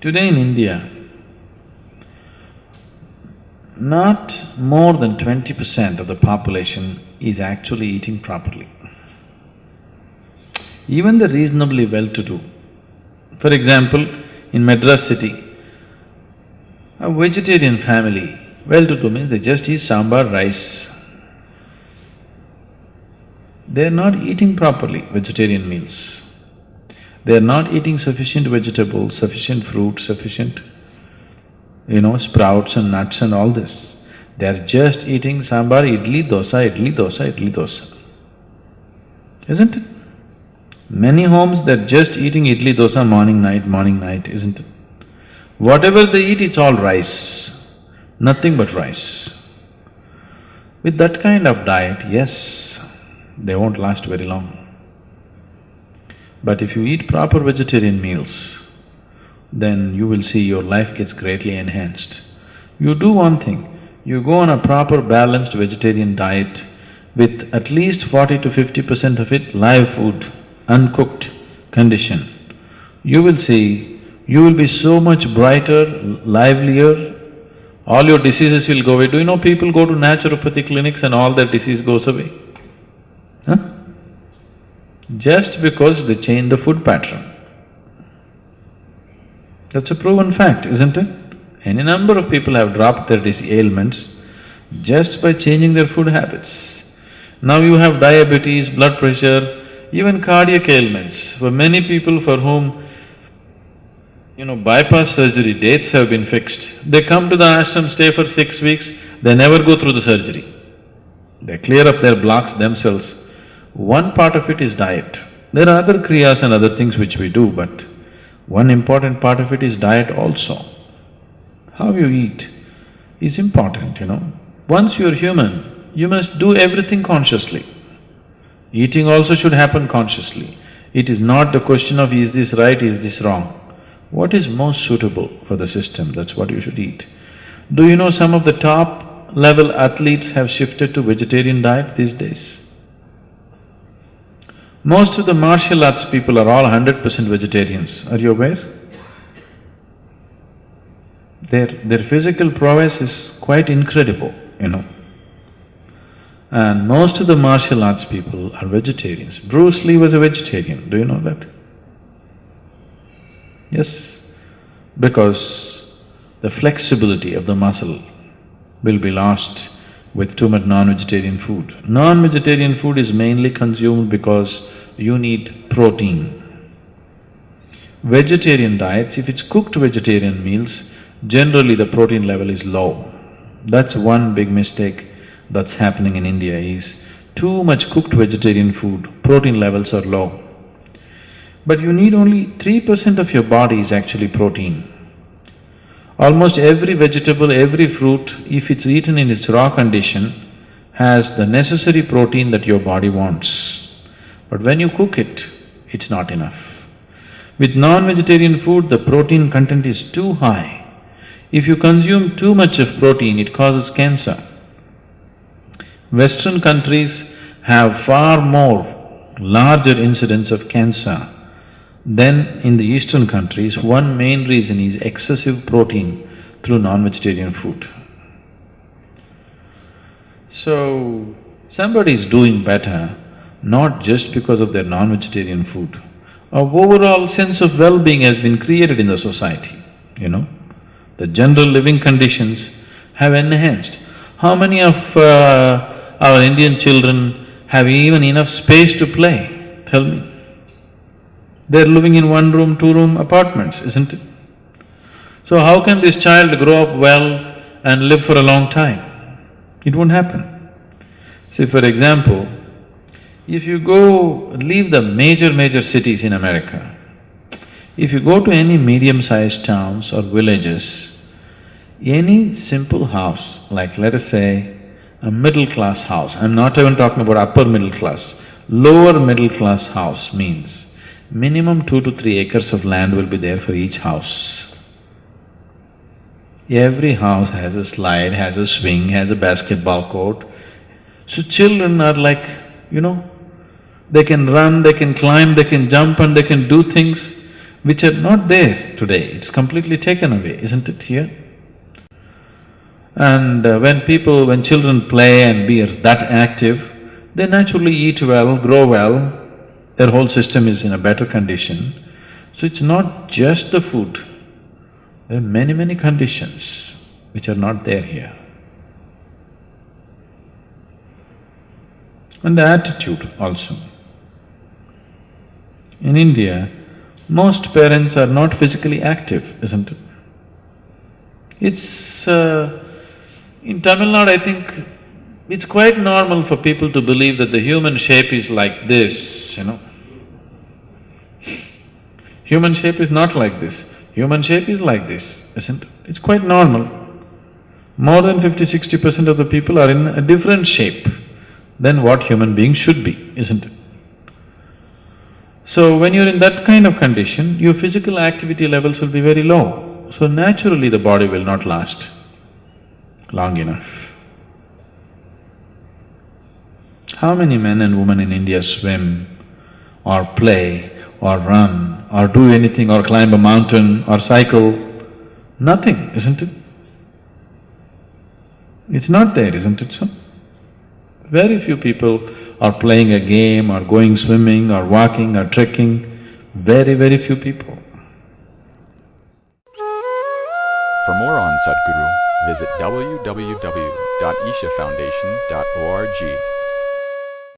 Today in India, not more than 20% of the population is actually eating properly. Even the reasonably well-to-do. For example, in Madras city, a vegetarian family, well-to-do means they just eat sambar, rice. They're not eating properly vegetarian meals. They're not eating sufficient vegetables, sufficient fruit, sufficient, sprouts and nuts and all this. They're just eating sambar, idli, dosa, idli, dosa, idli, dosa. Isn't it? Many homes, they're just eating idli, dosa morning, night, isn't it? Whatever they eat, it's all rice, nothing but rice. With that kind of diet, yes, they won't last very long. But if you eat proper vegetarian meals, then you will see your life gets greatly enhanced. You do one thing, you go on a proper balanced vegetarian diet with at least 40 to 50% of it live food, uncooked condition. You will see, you will be so much brighter, livelier, all your diseases will go away. Do you know people go to naturopathy clinics and all their disease goes away? Huh? Just because they change the food pattern. That's a proven fact, isn't it? Any number of people have dropped their ailments just by changing their food habits. Now you have diabetes, blood pressure, even cardiac ailments. For many people for whom, bypass surgery dates have been fixed, they come to the ashram, stay for 6 weeks, they never go through the surgery. They clear up their blocks themselves. One part of it is diet. There are other kriyas and other things which we do, but one important part of it is diet also. How you eat is important, Once you're human, you must do everything consciously. Eating also should happen consciously. It is not the question of is this right, is this wrong. What is most suitable for the system, that's what you should eat. Do you know some of the top level athletes have shifted to vegetarian diet these days? Most of the martial arts people are all 100% vegetarians, are you aware? Their physical prowess is quite incredible, And most of the martial arts people are vegetarians. Bruce Lee was a vegetarian, do you know that? Yes, because the flexibility of the muscle will be lost with too much non-vegetarian food. Non-vegetarian food is mainly consumed because you need protein. Vegetarian diets, if it's cooked vegetarian meals, generally the protein level is low. That's one big mistake that's happening in India is too much cooked vegetarian food, protein levels are low. But you need only 3% of your body is actually protein. Almost every vegetable, every fruit, if it's eaten in its raw condition, has the necessary protein that your body wants. But when you cook it, it's not enough. With non-vegetarian food, the protein content is too high. If you consume too much of protein, it causes cancer. Western countries have far more larger incidence of cancer than in the eastern countries. One main reason is excessive protein through non-vegetarian food. So, somebody is doing better not just because of their non-vegetarian food. An overall sense of well-being has been created in the society, The general living conditions have enhanced. How many of our Indian children have even enough space to play? Tell me. They're living in one-room, two-room apartments, isn't it? So how can this child grow up well and live for a long time? It won't happen. See, for example, if you leave the major cities in America, if you go to any medium-sized towns or villages, any simple house, like let us say a middle-class house, I'm not even talking about upper middle class, lower middle-class house means minimum 2 to 3 acres of land will be there for each house. Every house has a slide, has a swing, has a basketball court. So children are like, they can run, they can climb, they can jump and they can do things which are not there today. It's completely taken away, isn't it, here? And when children play and be that active, they naturally eat well, grow well, their whole system is in a better condition. So it's not just the food, there are many, many conditions which are not there here. And the attitude also. In India, most parents are not physically active, isn't it? It's… in Tamil Nadu, I think it's quite normal for people to believe that the human shape is like this, Human shape is not like this, human shape is like this, isn't it? It's quite normal. More than 50–60% of the people are in a different shape than what human beings should be, isn't it? So when you're in that kind of condition, your physical activity levels will be very low. So naturally the body will not last long enough. How many men and women in India swim or play or run or do anything or climb a mountain or cycle? Nothing, isn't it? It's not there, isn't it so? Very few people are playing a game or going swimming or walking or trekking, very, very few people. For more on Sadhguru, visit www.ishafoundation.org.